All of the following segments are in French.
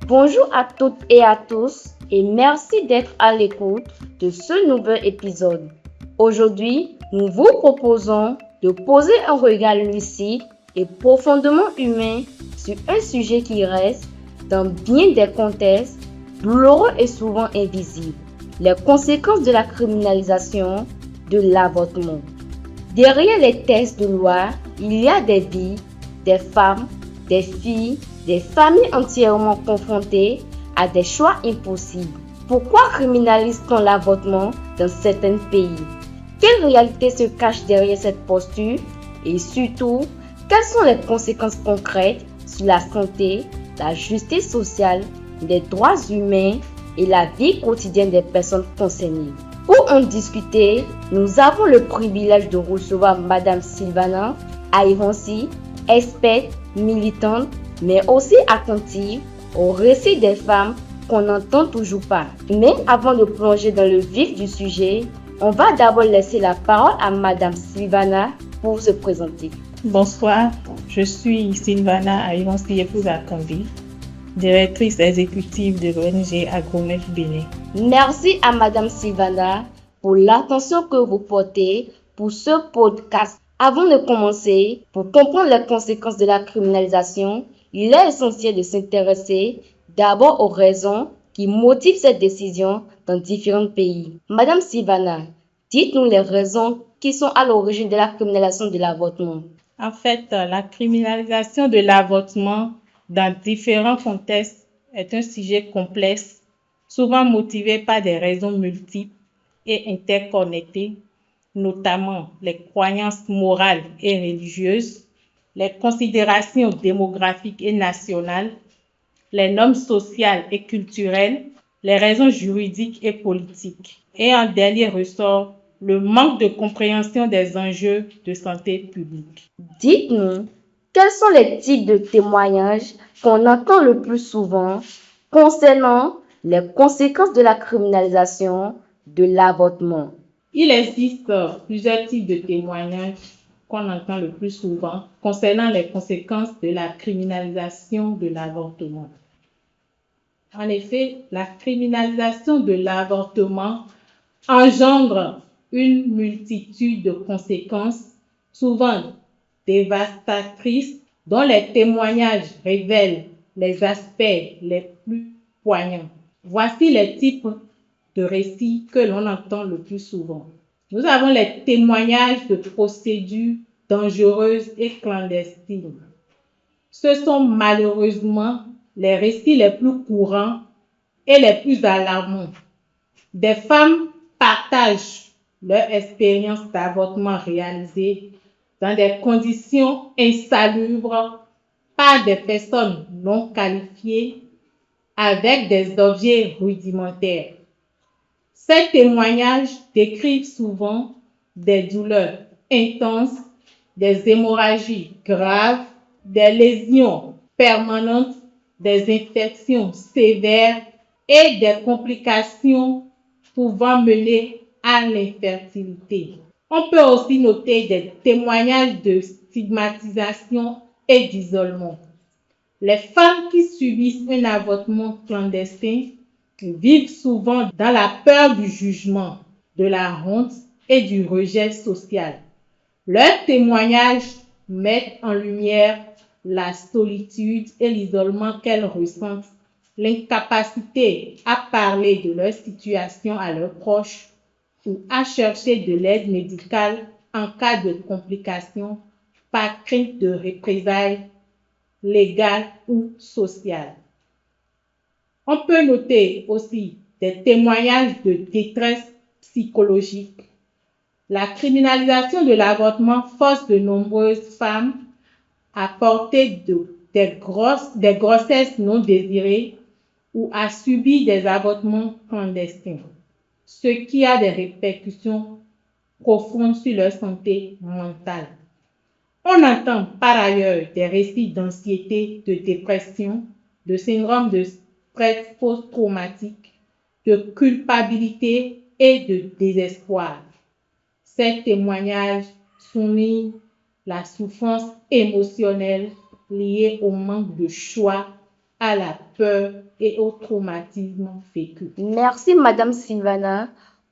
Bonjour à toutes et à tous et merci d'être à l'écoute de ce nouvel épisode. Aujourd'hui, nous vous proposons de poser un regard lucide et profondément humain sur un sujet qui reste, dans bien des contextes, douloureux et souvent invisible. Les conséquences de la criminalisation de l'avortement. Derrière les textes de loi, il y a des vies, des femmes, des filles, des familles entièrement confrontées à des choix impossibles. Pourquoi criminalise-t-on l'avortement dans certains pays? Quelle réalité se cache derrière cette posture? Et surtout, quelles sont les conséquences concrètes sur la santé, la justice sociale, les droits humains et la vie quotidienne des personnes concernées? Pour en discuter, nous avons le privilège de recevoir Madame Sylvana Aïvansi, experte, militante, mais aussi attentive aux récits des femmes qu'on n'entend toujours pas. Mais avant de plonger dans le vif du sujet, on va d'abord laisser la parole à Madame Sylvana pour se présenter. Bonsoir, je suis Sylvana Aïvansi, épouse Akambi, directrice exécutive de l'ONG Agromef Bénin. Merci à Madame Sylvana pour l'attention que vous portez pour ce podcast. Avant de commencer, pour comprendre les conséquences de la criminalisation, il est essentiel de s'intéresser d'abord aux raisons qui motivent cette décision dans différents pays. Madame Sylvana, dites-nous les raisons qui sont à l'origine de la criminalisation de l'avortement. En fait, la criminalisation de l'avortement dans différents contextes est un sujet complexe, souvent motivé par des raisons multiples et interconnectées, notamment les croyances morales et religieuses, les considérations démographiques et nationales, les normes sociales et culturelles, les raisons juridiques et politiques. Et en dernier ressort, le manque de compréhension des enjeux de santé publique. Dites-nous, quels sont les types de témoignages qu'on entend le plus souvent concernant les conséquences de la criminalisation de l'avortement? Il existe plusieurs types de témoignages qu'on entend le plus souvent concernant les conséquences de la criminalisation de l'avortement. En effet, la criminalisation de l'avortement engendre une multitude de conséquences, souvent dévastatrices, dont les témoignages révèlent les aspects les plus poignants. Voici les types de récits que l'on entend le plus souvent. Nous avons les témoignages de procédures dangereuses et clandestines. Ce sont malheureusement les récits les plus courants et les plus alarmants. Des femmes partagent leur expérience d'avortement réalisée dans des conditions insalubres par des personnes non qualifiées avec des objets rudimentaires. Ces témoignages décrivent souvent des douleurs intenses, des hémorragies graves, des lésions permanentes, des infections sévères et des complications pouvant mener à l'infertilité. On peut aussi noter des témoignages de stigmatisation et d'isolement. Les femmes qui subissent un avortement clandestin vivent souvent dans la peur du jugement, de la honte et du rejet social. Leurs témoignages mettent en lumière la solitude et l'isolement qu'elles ressentent, l'incapacité à parler de leur situation à leurs proches ou à chercher de l'aide médicale en cas de complications par crainte de représailles légales ou sociales. On peut noter aussi des témoignages de détresse psychologique. La criminalisation de l'avortement force de nombreuses femmes à porter des grossesses non désirées ou à subir des avortements clandestins, ce qui a des répercussions profondes sur leur santé mentale. On entend par ailleurs des récits d'anxiété, de dépression, de syndrome de stress post-traumatique, de culpabilité et de désespoir. Ces témoignages soulignent la souffrance émotionnelle liée au manque de choix, à à la peur et au traumatisme vécu. Merci Madame Sylvana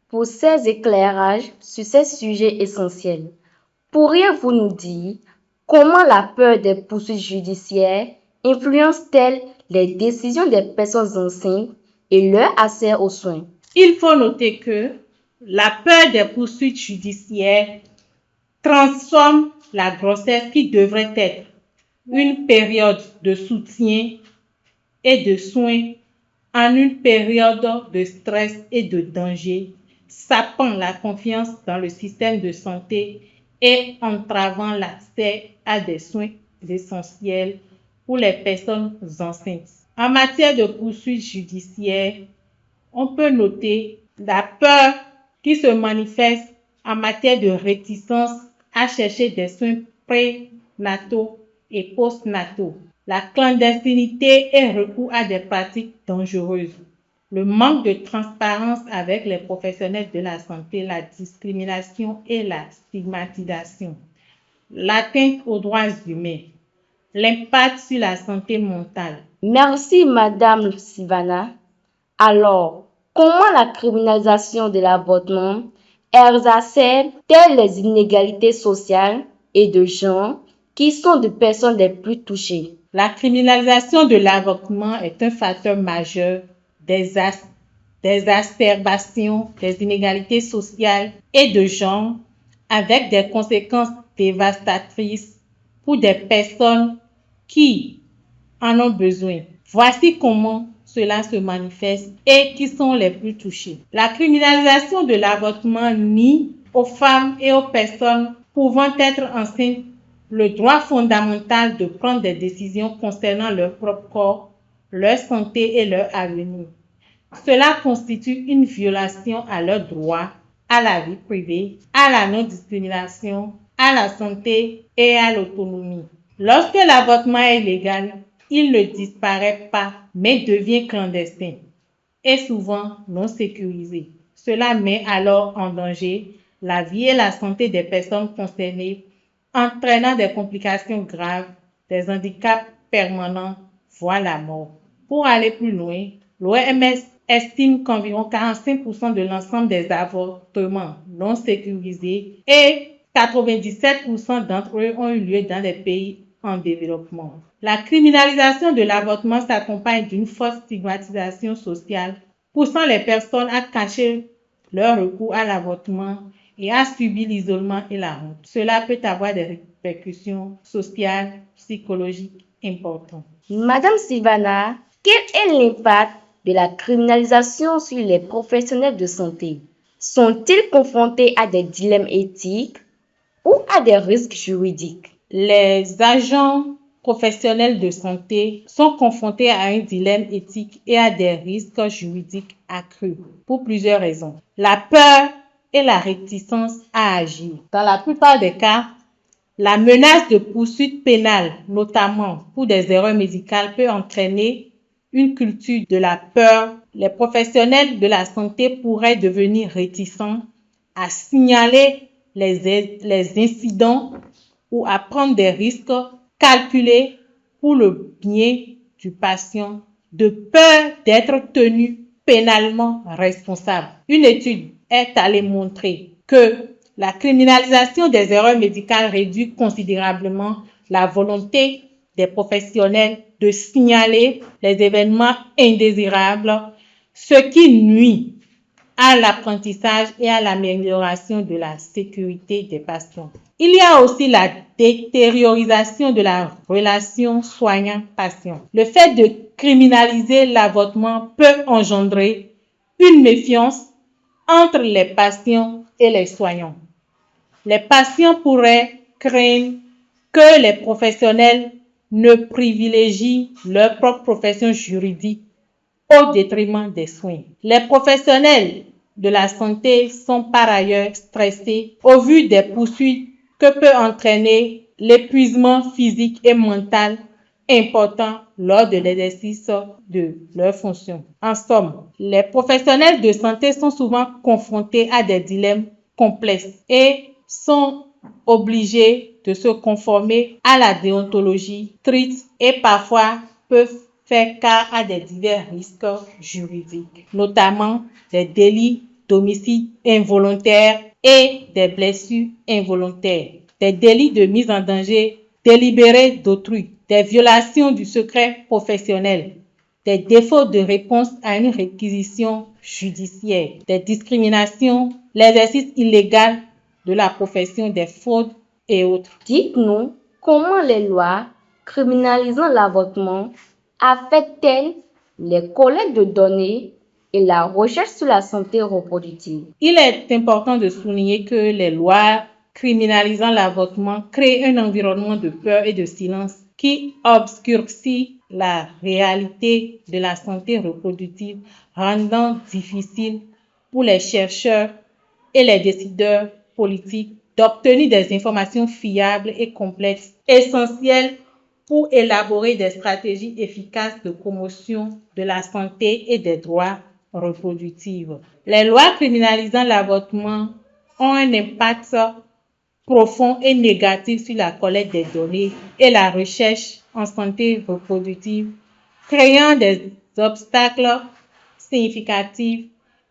pour ces éclairages sur ces sujets essentiels. Pourriez-vous nous dire comment la peur des poursuites judiciaires influence-t-elle les décisions des personnes enceintes et leur accès aux soins? Il faut noter que la peur des poursuites judiciaires transforme la grossesse qui devrait être une période de soutien et de soins en une période de stress et de danger, sapant la confiance dans le système de santé et entravant l'accès à des soins essentiels pour les personnes enceintes. En matière de poursuites judiciaires, on peut noter la peur qui se manifeste en matière de réticence à chercher des soins prénataux et postnataux, la clandestinité et recours à des pratiques dangereuses, le manque de transparence avec les professionnels de la santé, la discrimination et la stigmatisation, l'atteinte aux droits humains, l'impact sur la santé mentale. Merci Madame Sylvana. Alors, comment la criminalisation de l'avortement exacerbe-t-elle les inégalités sociales et de genre qui sont des personnes les plus touchées? La criminalisation de l'avortement est un facteur majeur d'exacerbation des inégalités sociales et de genre avec des conséquences dévastatrices pour des personnes qui en ont besoin. Voici comment cela se manifeste et qui sont les plus touchés. La criminalisation de l'avortement nie aux femmes et aux personnes pouvant être enceintes le droit fondamental de prendre des décisions concernant leur propre corps, leur santé et leur avenir. Cela constitue une violation à leur droit à la vie privée, à la non-discrimination, à la santé et à l'autonomie. Lorsque l'avortement est légal, il ne disparaît pas, mais devient clandestin et souvent non sécurisé. Cela met alors en danger la vie et la santé des personnes concernées, entraînant des complications graves, des handicaps permanents, voire la mort. Pour aller plus loin, l'OMS estime qu'environ 45% de l'ensemble des avortements non sécurisés et 97% d'entre eux ont eu lieu dans les pays en développement. La criminalisation de l'avortement s'accompagne d'une forte stigmatisation sociale, poussant les personnes à cacher leur recours à l'avortement et à subir l'isolement et la honte. Cela peut avoir des répercussions sociales, psychologiques importantes. Madame Sylvana, quel est l'impact de la criminalisation sur les professionnels de santé? Sont-ils confrontés à des dilemmes éthiques ou à des risques juridiques? Les agents professionnels de santé sont confrontés à un dilemme éthique et à des risques juridiques accrus pour plusieurs raisons. La peur et la réticence à agir. Dans la plupart des cas, la menace de poursuites pénales, notamment pour des erreurs médicales, peut entraîner une culture de la peur. Les professionnels de la santé pourraient devenir réticents à signaler les incidents ou à prendre des risques calculés pour le bien du patient, de peur d'être tenu pénalement responsable. Une étude est allée montrer que la criminalisation des erreurs médicales réduit considérablement la volonté des professionnels de signaler les événements indésirables, ce qui nuit à l'apprentissage et à l'amélioration de la sécurité des patients. Il y a aussi la détériorisation de la relation soignant-patient. Le fait de criminaliser l'avortement peut engendrer une méfiance entre les patients et les soignants. Les patients pourraient craindre que les professionnels ne privilégient leur propre profession juridique au détriment des soins. Les professionnels de la santé sont par ailleurs stressés au vu des poursuites que peut entraîner l'épuisement physique et mental important lors de l'exercice de leurs fonctions. En somme, les professionnels de santé sont souvent confrontés à des dilemmes complexes et sont obligés de se conformer à la déontologie stricte et parfois peuvent fait cas à des divers risques juridiques, notamment des délits d'homicide involontaire et des blessures involontaires, des délits de mise en danger délibéré d'autrui, des violations du secret professionnel, des défauts de réponse à une réquisition judiciaire, des discriminations, l'exercice illégal de la profession, des fraudes et autres. Dites-nous comment les lois criminalisant l'avortement affectent-elles les collectes de données et la recherche sur la santé reproductive. Il est important de souligner que les lois criminalisant l'avortement créent un environnement de peur et de silence qui obscurcit la réalité de la santé reproductive, rendant difficile pour les chercheurs et les décideurs politiques d'obtenir des informations fiables et complexes, essentielles pour élaborer des stratégies efficaces de promotion de la santé et des droits reproductifs. Les lois criminalisant l'avortement ont un impact profond et négatif sur la collecte des données et la recherche en santé reproductive, créant des obstacles significatifs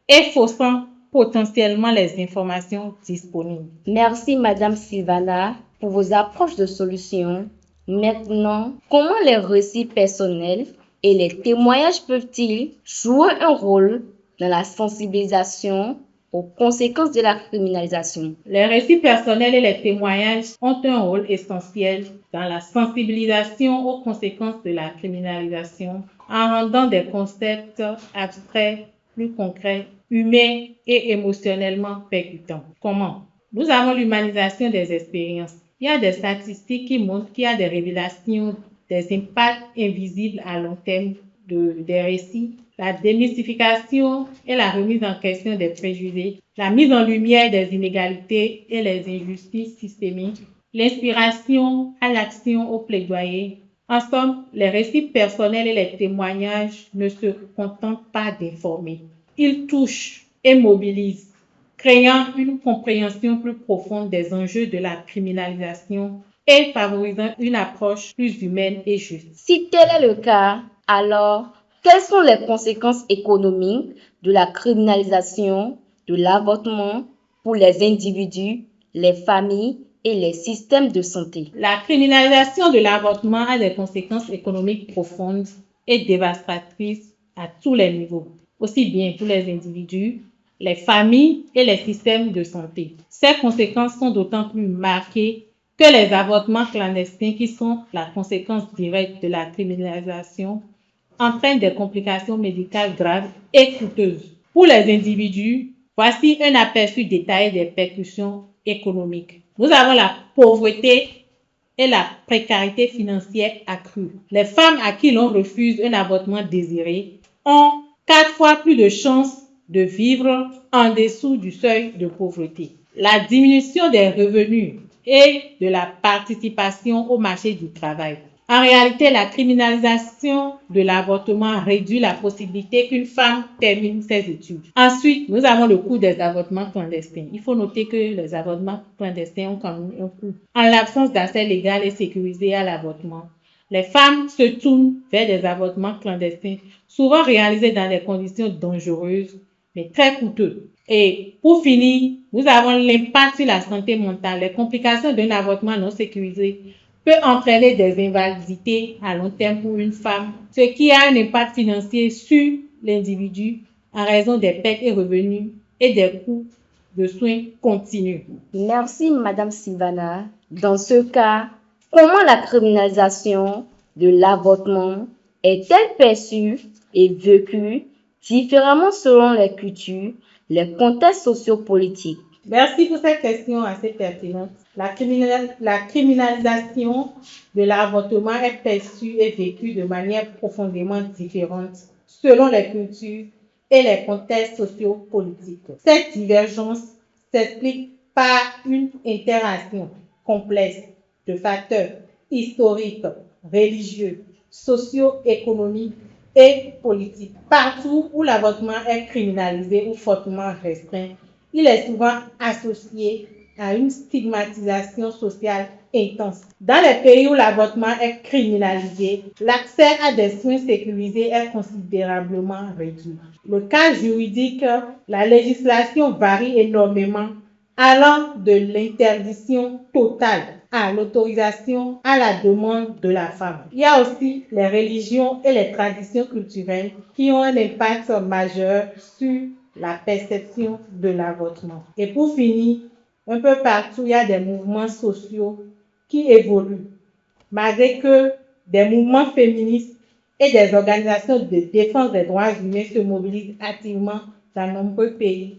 et faussant potentiellement les informations disponibles. Merci Madame Sylvana pour vos approches de solutions. Maintenant, comment les récits personnels et les témoignages peuvent-ils jouer un rôle dans la sensibilisation aux conséquences de la criminalisation? Les récits personnels et les témoignages ont un rôle essentiel dans la sensibilisation aux conséquences de la criminalisation en rendant des concepts abstraits plus concrets, humains et émotionnellement percutants. Comment? Nous avons l'humanisation des expériences. Il y a des statistiques qui montrent qu'il y a des révélations, des impacts invisibles à long terme des récits, la démystification et la remise en question des préjugés, la mise en lumière des inégalités et les injustices systémiques, l'inspiration à l'action au plaidoyer. En somme, les récits personnels et les témoignages ne se contentent pas d'informer. Ils touchent et mobilisent, créant une compréhension plus profonde des enjeux de la criminalisation et favorisant une approche plus humaine et juste. Si tel est le cas, alors quelles sont les conséquences économiques de la criminalisation de l'avortement pour les individus, les familles et les systèmes de santé? La criminalisation de l'avortement a des conséquences économiques profondes et dévastatrices à tous les niveaux, aussi bien pour les individus, les familles et les systèmes de santé. Ces conséquences sont d'autant plus marquées que les avortements clandestins, qui sont la conséquence directe de la criminalisation, entraînent des complications médicales graves et coûteuses. Pour les individus, voici un aperçu détaillé des répercussions économiques. Nous avons la pauvreté et la précarité financière accrue. Les femmes à qui l'on refuse un avortement désiré ont 4 fois plus de chances de vivre en dessous du seuil de pauvreté. La diminution des revenus et de la participation au marché du travail. En réalité, la criminalisation de l'avortement réduit la possibilité qu'une femme termine ses études. Ensuite, nous avons le coût des avortements clandestins. Il faut noter que les avortements clandestins ont quand même un coût. En l'absence d'accès légal et sécurisé à l'avortement, les femmes se tournent vers des avortements clandestins, souvent réalisés dans des conditions dangereuses, mais très coûteux. Et pour finir, nous avons l'impact sur la santé mentale. Les complications d'un avortement non sécurisé peut entraîner des invalidités à long terme pour une femme, ce qui a un impact financier sur l'individu en raison des pertes et revenus et des coûts de soins continus. Merci Madame Sylvana. Dans ce cas, comment la criminalisation de l'avortement est-elle perçue et vécue différemment selon les cultures, les contextes sociopolitiques? Merci pour cette question assez pertinente. La criminalisation de l'avortement est perçue et vécue de manière profondément différente selon les cultures et les contextes sociopolitiques. Cette divergence s'explique par une interaction complexe de facteurs historiques, religieux, socio-économiques et politiques. Partout où l'avortement est criminalisé ou fortement restreint, il est souvent associé à une stigmatisation sociale intense. Dans les pays où l'avortement est criminalisé, l'accès à des soins sécurisés est considérablement réduit. Le cas juridique, la législation varie énormément, allant de l'interdiction totale à l'autorisation à la demande de la femme. Il y a aussi les religions et les traditions culturelles qui ont un impact majeur sur la perception de l'avortement. Et pour finir, un peu partout, il y a des mouvements sociaux qui évoluent, malgré que des mouvements féministes et des organisations de défense des droits humains se mobilisent activement dans de nombreux pays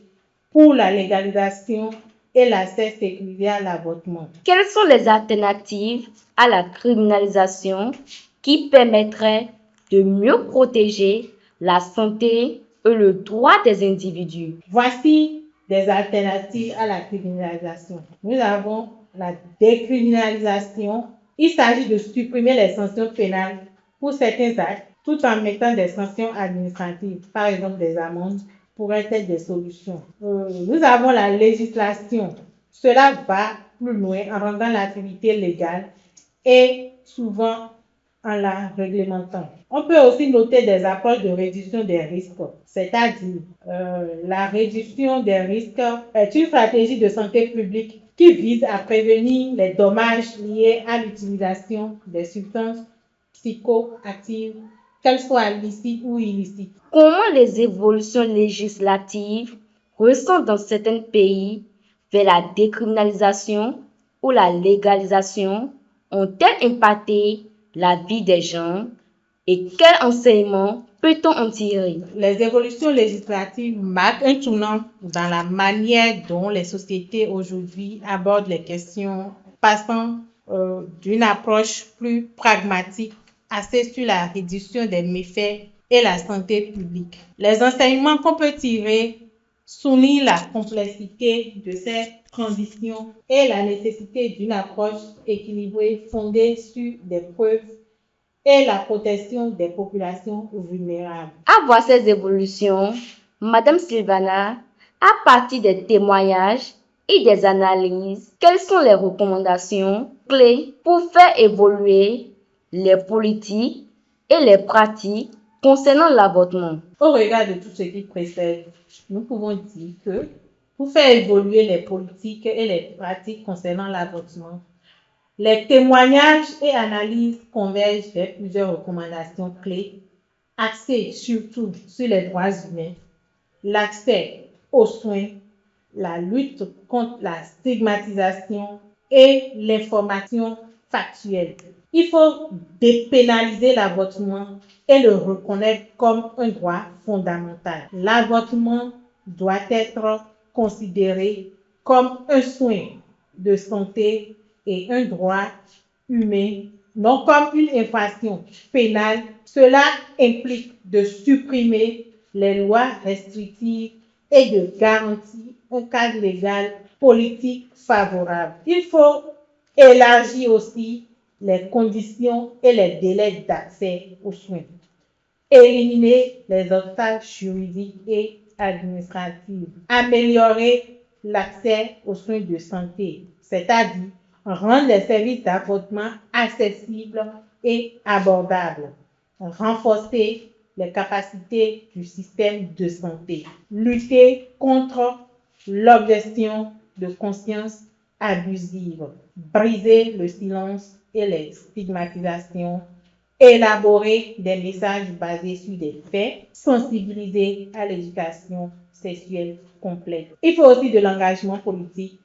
pour la légalisation et l'accès sécurisé à l'avortement. Quelles sont les alternatives à la criminalisation qui permettraient de mieux protéger la santé et le droit des individus? Voici des alternatives à la criminalisation. Nous avons la décriminalisation. Il s'agit de supprimer les sanctions pénales pour certains actes tout en mettant des sanctions administratives, par exemple des amendes, pourraient être des solutions. Nous avons la législation. Cela va plus loin en rendant l'activité légale et souvent en la réglementant. On peut aussi noter des approches de réduction des risques, c'est-à-dire la réduction des risques est une stratégie de santé publique qui vise à prévenir les dommages liés à l'utilisation des substances psychoactives, qu'elles soient licites ou illicites. Comment les évolutions législatives ressentent dans certains pays vers la décriminalisation ou la légalisation ont-elles impacté la vie des gens et quel enseignement peut-on en tirer? Les évolutions législatives marquent un tournant dans la manière dont les sociétés aujourd'hui abordent les questions, passant d'une approche plus pragmatique axée sur la réduction des méfaits et la santé publique. Les enseignements qu'on peut tirer soulignent la complexité de ces transitions et la nécessité d'une approche équilibrée fondée sur des preuves et la protection des populations vulnérables. À voir ces évolutions, Madame Sylvana, à partir des témoignages et des analyses, quelles sont les recommandations clés pour faire évoluer les politiques et les pratiques concernant l'avortement? Au regard de tout ce qui précède, nous pouvons dire que pour faire évoluer les politiques et les pratiques concernant l'avortement, les témoignages et analyses convergent vers plusieurs recommandations clés axées surtout sur les droits humains, l'accès aux soins, la lutte contre la stigmatisation et l'information factuelle. Il faut dépénaliser l'avortement et le reconnaître comme un droit fondamental. L'avortement doit être considéré comme un soin de santé et un droit humain, non comme une infraction pénale. Cela implique de supprimer les lois restrictives et de garantir un cadre légal politique favorable. Il faut élargir aussi les conditions et les délais d'accès aux soins, éliminer les obstacles juridiques et administratifs, améliorer l'accès aux soins de santé, c'est-à-dire rendre les services d'avortement accessibles et abordables, renforcer les capacités du système de santé, lutter contre l'objection de conscience abusive, briser le silence et les stigmatisations, élaborer des messages basés sur des faits, sensibiliser à l'éducation sexuelle complète. Il faut aussi de l'engagement politique,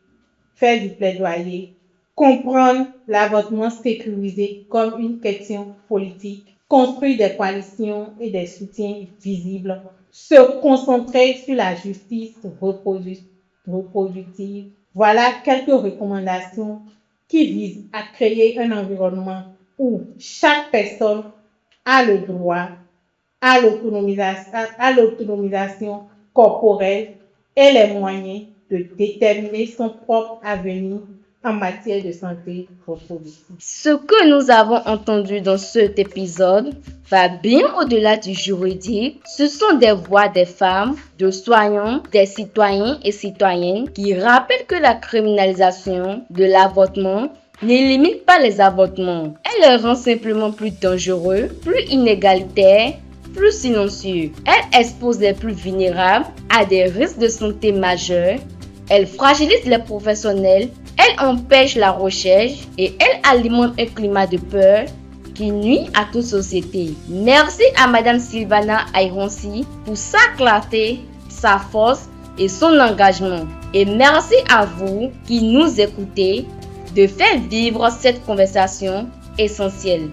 faire du plaidoyer, comprendre l'avortement sécurisé comme une question politique, construire des coalitions et des soutiens visibles, se concentrer sur la justice reproductive. Voilà quelques recommandations qui visent à créer un environnement où chaque personne a le droit à l'autonomisation corporelle et les moyens de déterminer son propre avenir en matière de santé reproductive. Ce que nous avons entendu dans cet épisode va bien au-delà du juridique. Ce sont des voix des femmes, de soignants, des citoyens et citoyennes qui rappellent que la criminalisation de l'avortement n'élimine pas les avortements. Elle les rend simplement plus dangereux, plus inégalitaires, plus silencieux. Elle expose les plus vulnérables à des risques de santé majeurs. Elle fragilise les professionnels. Elle empêche la recherche et elle alimente un climat de peur qui nuit à toute société. Merci à Madame Sylvana Ayronsi pour sa clarté, sa force et son engagement. Et merci à vous qui nous écoutez de faire vivre cette conversation essentielle.